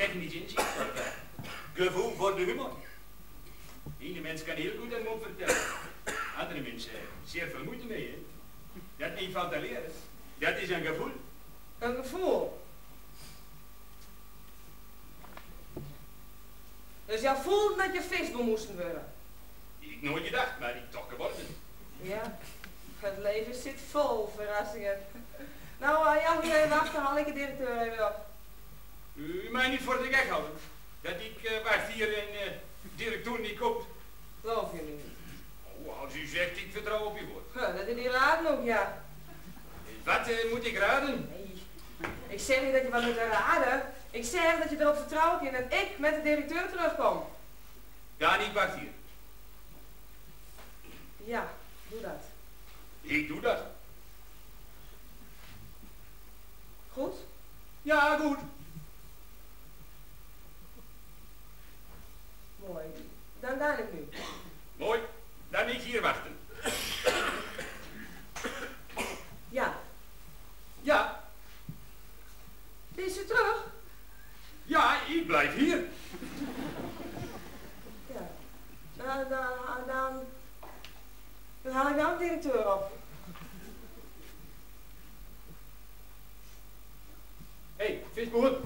technisch inzicht voor gevoel voor de humor. Ene mens kan heel goed een mond vertellen. Andere mensen zeer veel moeite mee, hè. Dat is niet van te leren. Dat is een gevoel. Een gevoel? Dus jij voelt dat je visboer moest worden? Ik nooit gedacht, maar ik toch geworden. Ja, het leven zit vol verrassingen. Nou, ja, hier even wachten, haal ik de directeur even op. U mij niet voor de gek houden. Dat ik waar hier een directeur niet koopt. Geloof je niet? Oh, als u zegt, ik vertrouw op uw woord. Ja, dat is die raden ook, ja. Wat moet ik raden? Nee, ik zeg niet dat je wat moet raden. Ik zeg dat je erop vertrouwt en dat ik met de directeur terugkom. Ja, niet wacht hier. Ja, doe dat. Ik doe dat. Goed? Ja, goed. Mooi. Dan duidelijk nu. Mooi. Dan niet hier wachten. Ja. Ja. Is u terug? Ja, ik blijf hier. Ja. Dan haal ik nou de directeur op. Hé, visboer.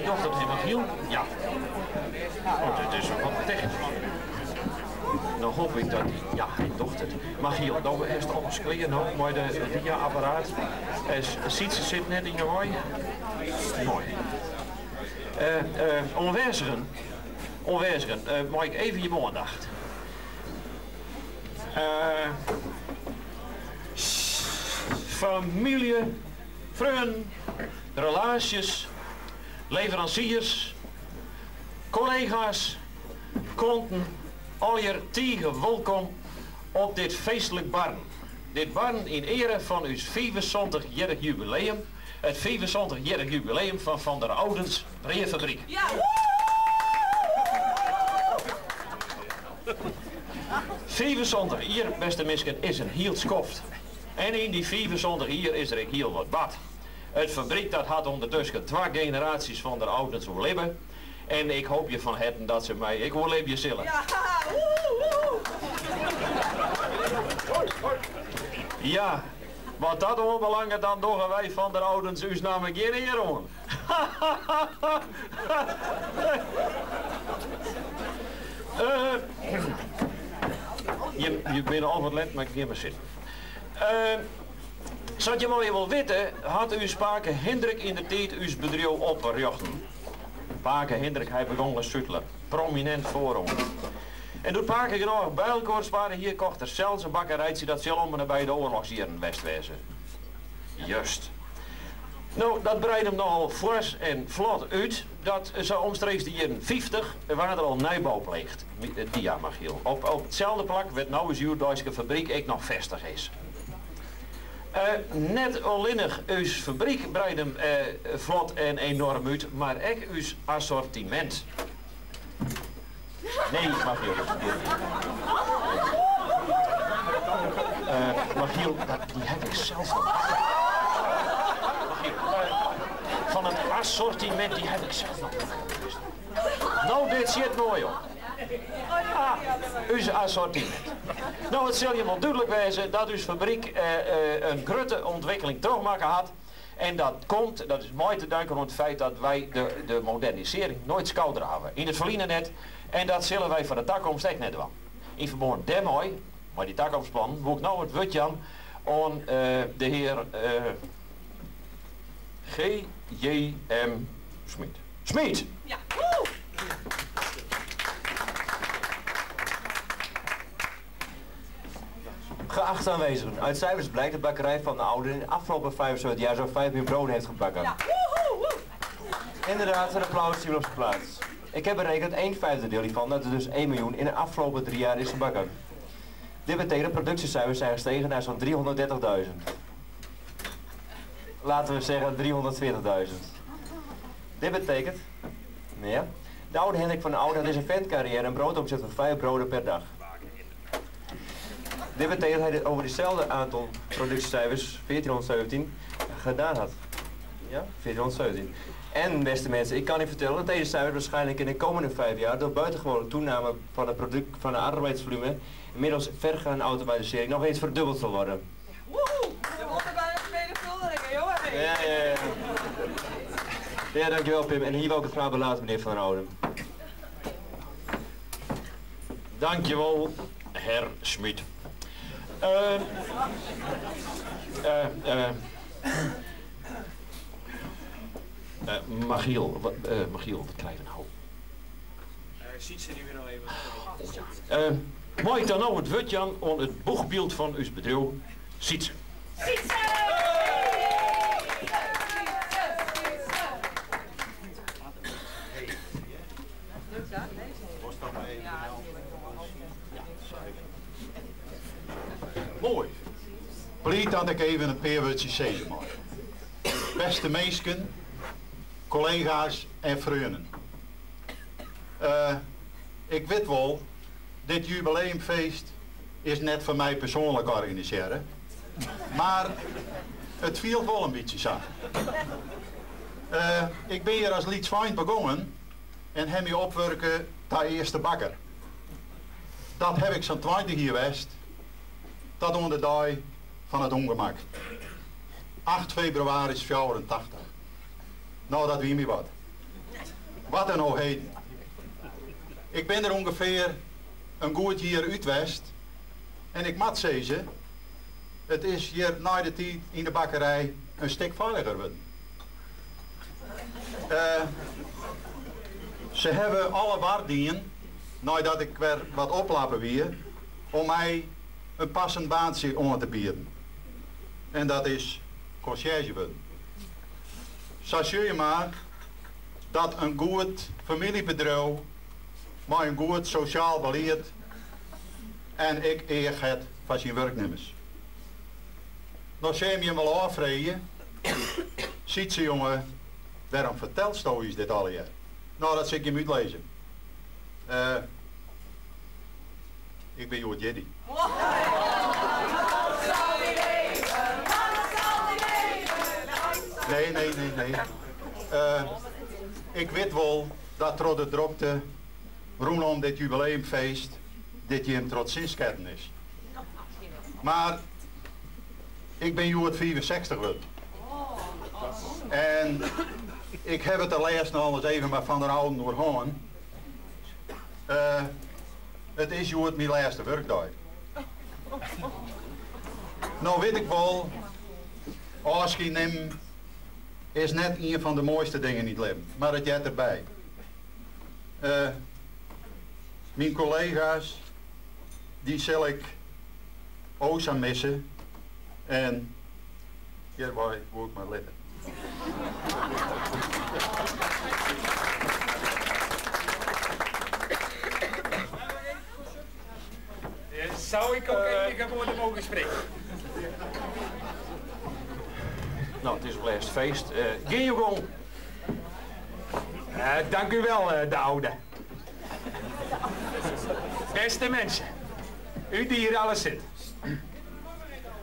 Hij dacht dat hij nog hield. Ja. Oh, dat is wat technisch. Dan hoop ik dat hij... Ja, hij dacht het. Maar Giel, nou is het alles klaar nou, maar de dia-apparaat. Ziet ze zit net in je rij. Mooi. Onwijzigen, mag ik even je aandacht. Familie, vrienden, relaties, leveranciers, collega's, klanten, al je tegen welkom op dit feestelijk barn. Dit barn in ere van uw 75-jarig jubileum. Het 75-jarig jubileum van Van der Oudens Breefabriek. Ja! 75 hier, beste mensen, is een heel skoft. En in die 75 hier is er heel wat bad. Het fabriek dat had ondertussen 2 generaties van de ouders overleven. En ik hoop je van het dat ze mij, ik overleef je zullen. Ja! Ja, wat dat onbelangrijk dan doen wij van de ouders us namen geen eer aan. Je bent al wat let, maar ik ga maar zitten. Zodat je maar wel weten, had uw Pake Hendrik in de tijd uw bedrijf opgericht. Pake Hendrik, hij begon als sutler, prominent voorom. En door Pake genoeg bij elkaar sparen, hier kocht er zelfs een bakkerijtje dat zal om en bij de oorlogsjaren Westwezen. Juist. Nou, dat breidt hem nogal fors en vlot uit. Dat zo omstreeks de jaren 50 waren er al nijbouw pleegd. Diamagiel. Op hetzelfde plak werd nou eens uw Duitse fabriek ook nog vestig is. Net allinnig uw fabriek breidt hem vlot en enorm uit, maar ook uw assortiment. Nee, Magiel. Magiel, die heb ik zelf nog. Van het assortiment, die heb ik zelf nog. Nou, dit zit mooi op. Uw assortiment. Nou, het zal je wel duidelijk wijzen dat uw fabriek een grote ontwikkeling terugmaken had. En dat komt, dat is mooi te danken aan het feit dat wij de modernisering nooit schouder hebben. In het verliezen net. En dat zullen wij voor de toekomst echt net doen. In verband daarmee, maar die toekomstplan, wil ik nou het woordje aan de heer G.J.M. Smit. Smit! Ja. Geachte aanwezigen, uit cijfers blijkt dat de bakkerij van de Oude in de afgelopen 75 jaar zo'n 5 miljoen broden heeft gebakken. Ja. Inderdaad, een applaus hier op zijn plaats. Ik heb berekend 1/5 deel hiervan, dat er dus 1 miljoen in de afgelopen 3 jaar is gebakken. Dit betekent dat productiecijfers zijn gestegen naar zo'n 330.000. Laten we zeggen 340.000. Dit betekent, ja, de oude Hendrik van de Oude had in zijn ventcarrière een broodomzet van 5 broden per dag. Dit betekent dat hij over hetzelfde aantal productiecijfers, 1417, gedaan had. Ja, 1417. En beste mensen, ik kan u vertellen dat deze cijfers waarschijnlijk in de komende 5 jaar door buitengewone toename van het product van de arbeidsvolume, inmiddels vergaande automatisering, nog eens verdubbeld zal worden. Woehoe! We moeten bij de vermenigvuldigingen, jongen! Ja. Ja, dankjewel Pim. En hier wil ik het graag belaten, meneer Van der Ouden. Dankjewel, heer Smit. Magiel, wat krijgen we nou? Ziet ze die weer nog even? Mag ik dan nou het woordje aan het boegbeeld van uw bedrijf? Ziet ze. Mooi. Pleet dat ik even een paar woordjes zeggen mag. Beste meisken, collega's en vrienden. Ik weet wel, dit jubileumfeest is net voor mij persoonlijk organiseren. Maar het viel wel een beetje samen. Ik ben hier als Lietsveind begonnen en heb me opwerken tot eerste bakker. Dat heb ik zo'n 20 hier geweest. Dat onder de dag van het ongemak. 8 februari 84. Nou, dat wie me wat. Wat een heden. Ik ben er ongeveer een goed jaar uit West. En ik moet zeggen, het is hier na de tijd in de bakkerij een stuk veiliger geworden. Ze hebben alle waardingen, nadat ik weer wat oplappen weer, om mij een passend baantje om te bieden. En dat is conciërge worden. Zo zie je maar dat een goed familiebedrijf, maar een goed sociaal beleid en ik eer het van zijn werknemers. Dan zie je hem wel afvreden. Ziet ze jongen, waarom vertelt je dit al jaar? Nou, dat zit je moet lezen. Ik ben Jood Jeddy. Nee. Ik weet wel dat trots de drokte, rondom dit jubileumfeest, dit je hem trots zinsketten is. Maar ik ben Jood 64 geworden. En ik heb het de laatste nog eens even maar van de oude doorgaan. Het is Jood mijn laatste werkdag. Nou weet ik wel, afscheid nemen is net een van de mooiste dingen in het leven, maar het jet erbij. Mijn collega's, die zal ik ook aan missen. En hierbij wil ik maar letten. Zou ik ook enige woorden mogen spreken? Nou, het is wel eerst feest. Ging je gewoon? Dank u wel, de oude. Beste mensen, u die hier alles zit.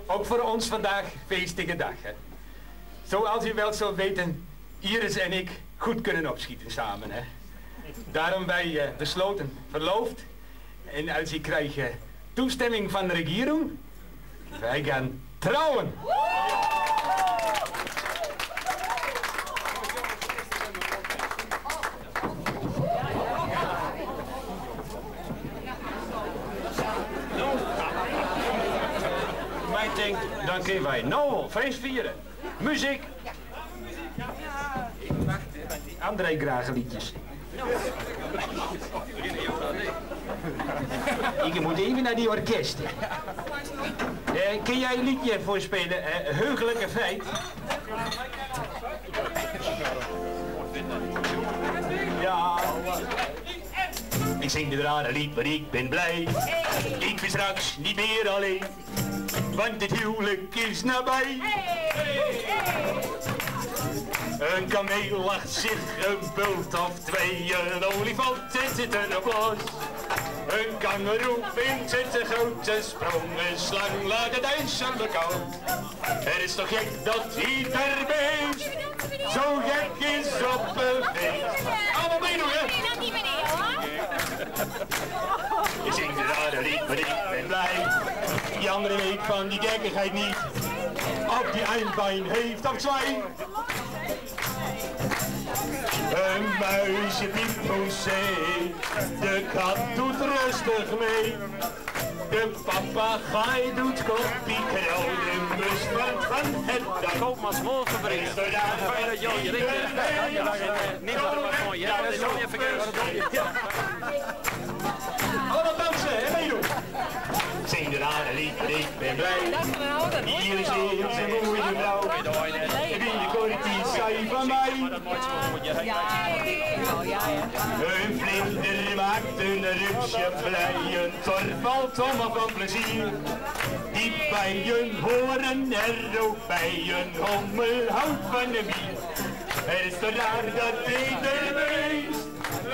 Ook voor ons vandaag feestige dag. Hè? Zoals u wel zult weten, Iris en ik goed kunnen opschieten samen. Hè? Daarom wij besloten verloofd. En als ik krijg toestemming van de regering, wij gaan trouwen. Mij denkt, dan kunnen wij nou al feest vieren. Muziek. André graag liedjes. Ik moet even naar die orkest. Kun jij een liedje voorspelen? Heugelijke feit. Ja. Ik zing de rare lied, maar ik ben blij. Ik ben straks niet meer alleen. Want het huwelijk is nabij. Een kameel lacht zich een bult of twee, een olifant zit er op los. Een kangeroe vindt het een grote sprong, een slang laat het ijzer koud. Het is toch gek dat ieder beest zo gek is op een feest. Allemaal meedoen, hè? Ik zing de rare lied, maar ik ben blij. Die andere weet van die gekkigheid niet. Of die eindpijn heeft of zwijn. Een muisje piept moezee, de kat doet rustig mee. De papegaai doet koppiekrauw, de mus wordt van het dak. Koop maar morgen brengen. Allemaal dansen, hè, meedoen. Zing de rare lied, maar ik ben blij. Hier is heel zijn mooie vrouw. En wie je kort die zei van mij. Een vlinder maakt een rupsje blij. Een torvalt om van plezier. Die bijen horen er ook bij. Een hommel houdt van de bier. Het is toch raar dat ieder beest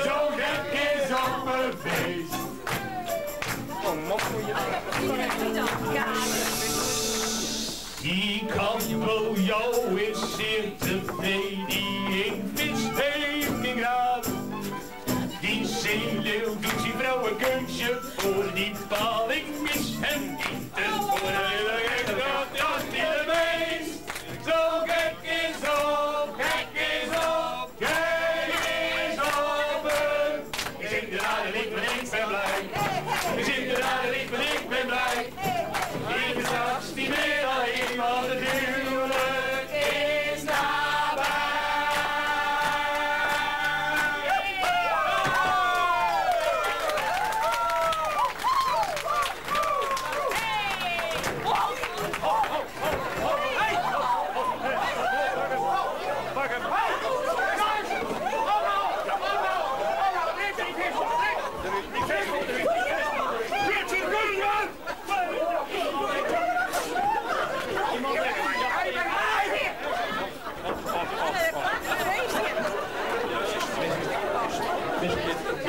zo gek is op een feest. Die kabeljauw is zeer tevreden, die invis heeft geen graad. Die zeeleeuw doet zijn vrouw een kunstje voor, die paling is hem niet te voor. Dat ieder beest zo gek is op, gek is op, gek is op.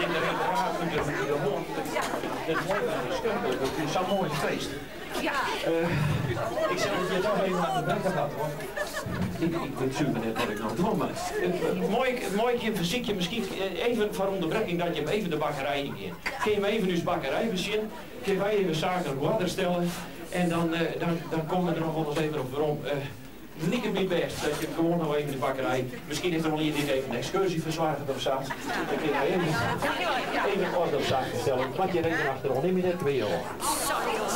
in de raad in de hond. Dat is mooi dat is zo'n mooi feest. Ja. Ik zal het je toch even aan de bek gehad, hoor. Ik weet super net wat ik nog doe, maar mooi keer verziek je misschien even voor onderbreking dat je hem even de bakkerij in ging. Kun je hem even uw bakkerij bezinnen, kun wij even zaken op water stellen en dan komen we er nog wel eens even op waarom. Niet het niet best dat je gewoon nog even in de bakkerij, misschien heeft er wel iemand even een excursie verzwaard of zo. Dan kun je even orde op zaken stellen, want je reden achterom, neem je net 2 jaar. Sorry hoor.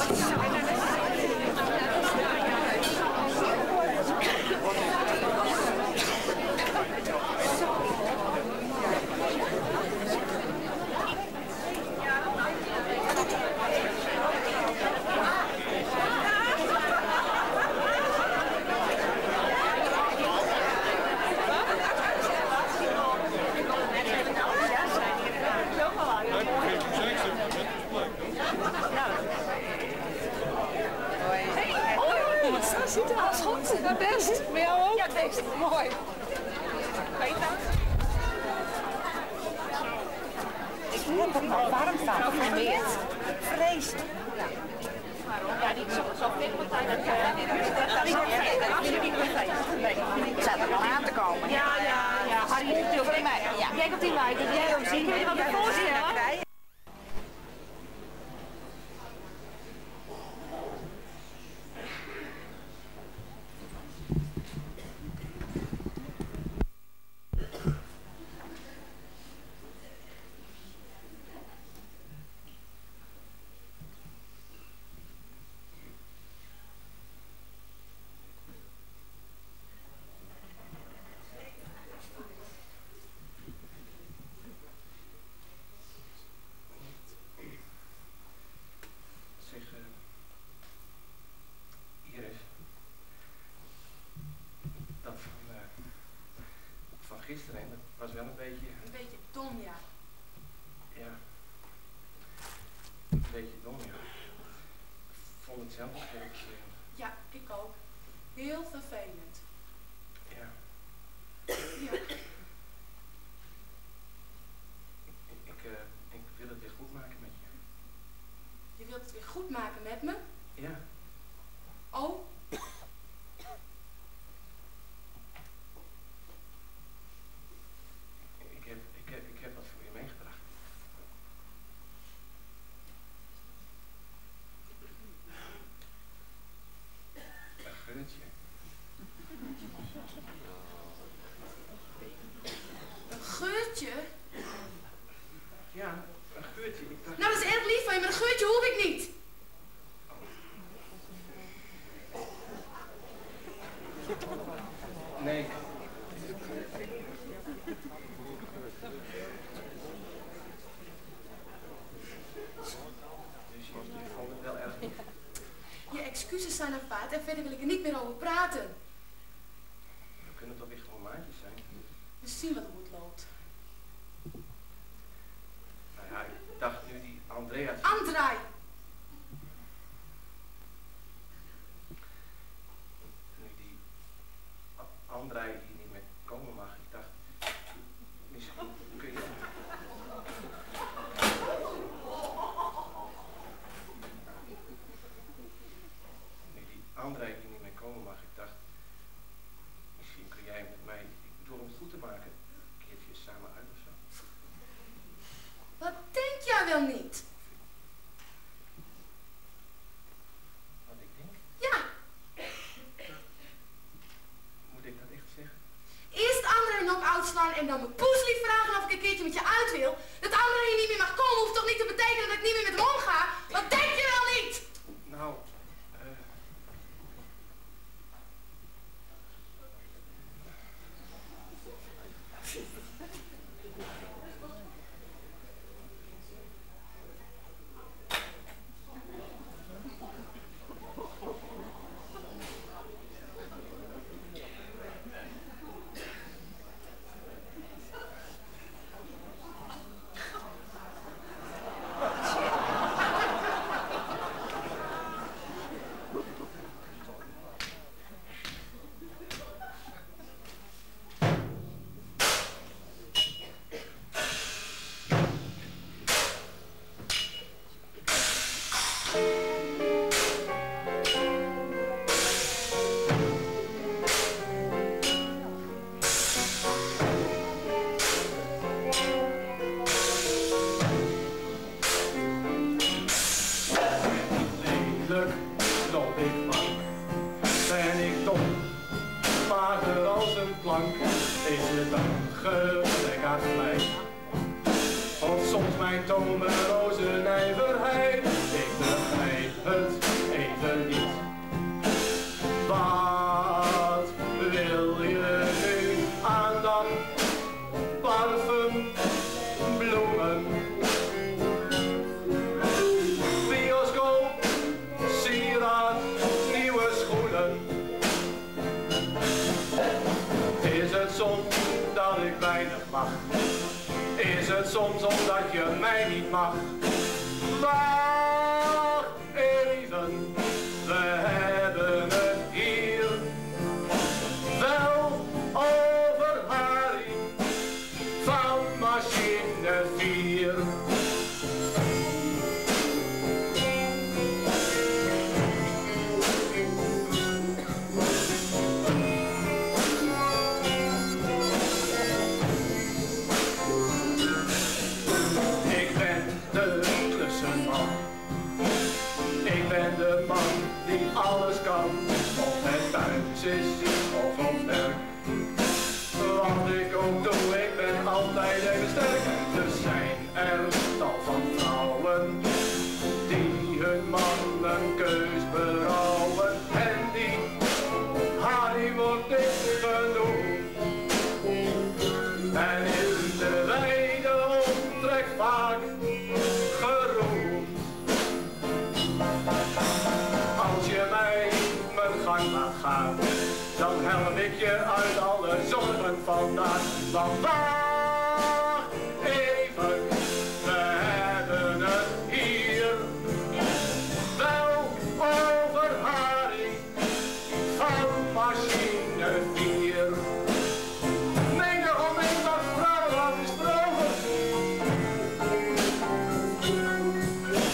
Ziet er alles goed? Ja, best. Bij jou ook? Ja, best. Mooi. Peter? Ik heb het al warm van. Geprobeerd? Vreesd. Ja, niet zo veel tijd. Ik zat er al aan te komen. Ja. Harry is natuurlijk mij. Jij komt in mij, dus jij ook zien. Kun je wat voorstellen? Gisteren, dat was wel een beetje... Een beetje dom, ja. Ja. Een beetje dom, ja. Ik vond het zelf ook erg. Ja, ik ook. Heel vervelend. Ja. Ja. Ik wil het weer goed maken met je. Je wilt het weer goed maken met me? Ja. Oh? Ik heb wat voor je meegebracht. Een geurtje. Een geurtje? Ja, een geurtje. Ik dacht... Nou, dat is erg lief van je, maar een geurtje hoef ik niet. Nee. Je excuses zijn aanvaard en verder wil ik er niet meer over praten. We kunnen toch weer gewoon maatjes zijn? We zien wat er goed loopt. Nou ja, ik dacht nu die Andrea... Andrei! Nu die Andrei hier niet meer komen mag, ik dacht... Misschien kun je... Andrei die niet meer komen mag, ik dacht, misschien kun jij met mij, door om het goed te maken, een keertje samen uit of zo. Wat denk jij wel niet? Wat ik denk? Ja, Moet ik dat echt zeggen? eerst Andrei nog uitslaan en dan mijn poeslief vragen of ik een keertje met je uit wil. Dat Andrei hier niet meer mag komen hoeft toch niet te betekenen dat ik niet meer met hem omga? Wat denk je wel niet? Nou, zomerrozenijverheid. Ik begrijp het even niet. Wat wil je nu aan dat parfum, bloemen? Bioscoop, sieraad, nieuwe schoenen. Is het soms dat ik weinig mag? Is het soms omdat je mij niet mag? Wacht even, we hebben het hier wel over Harry van machine 4. Ik ben de tussenman. Ik ben de man die alles kan, of het thuis is of op werk. Wat ik ook doe, ik ben altijd even sterk. Er zijn er tal van vrouwen die hun man een keus berouwen. En die Harry wordt niet genoemd. En in de wijde omtrek vaak geroemd. Als je mij mijn gang laat gaan, dan help ik je uit alle zorgen vandaan. Want wacht even, we hebben het hier wel over Harry van machine 4. Menig om een wat vrouwen had gesproken.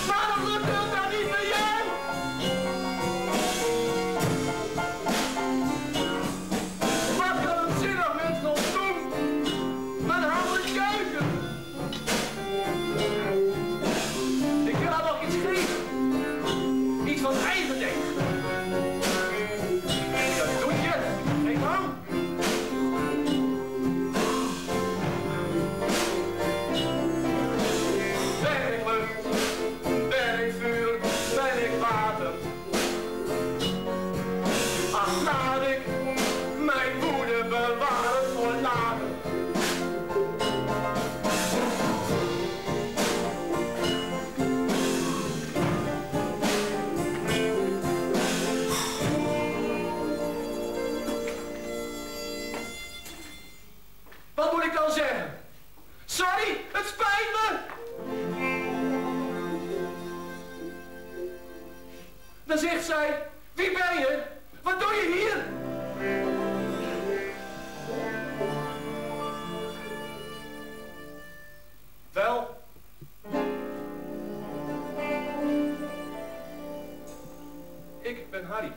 Waarom lukt het dan niet bij jou? Wat kan een zinnig mens nog doen met een andere keuken? Ik wil haar nog iets geven. Iets van eigen denken. Dat doe je. Geen man. Ben ik lucht, ben ik vuur, ben ik water. Ach, laat ik mijn woede bewaren voor later. Wat moet ik dan zeggen? Sorry, het spijt me! Dan zegt zij, wie ben je? Wat doe je hier? Wel? Ik ben Harry.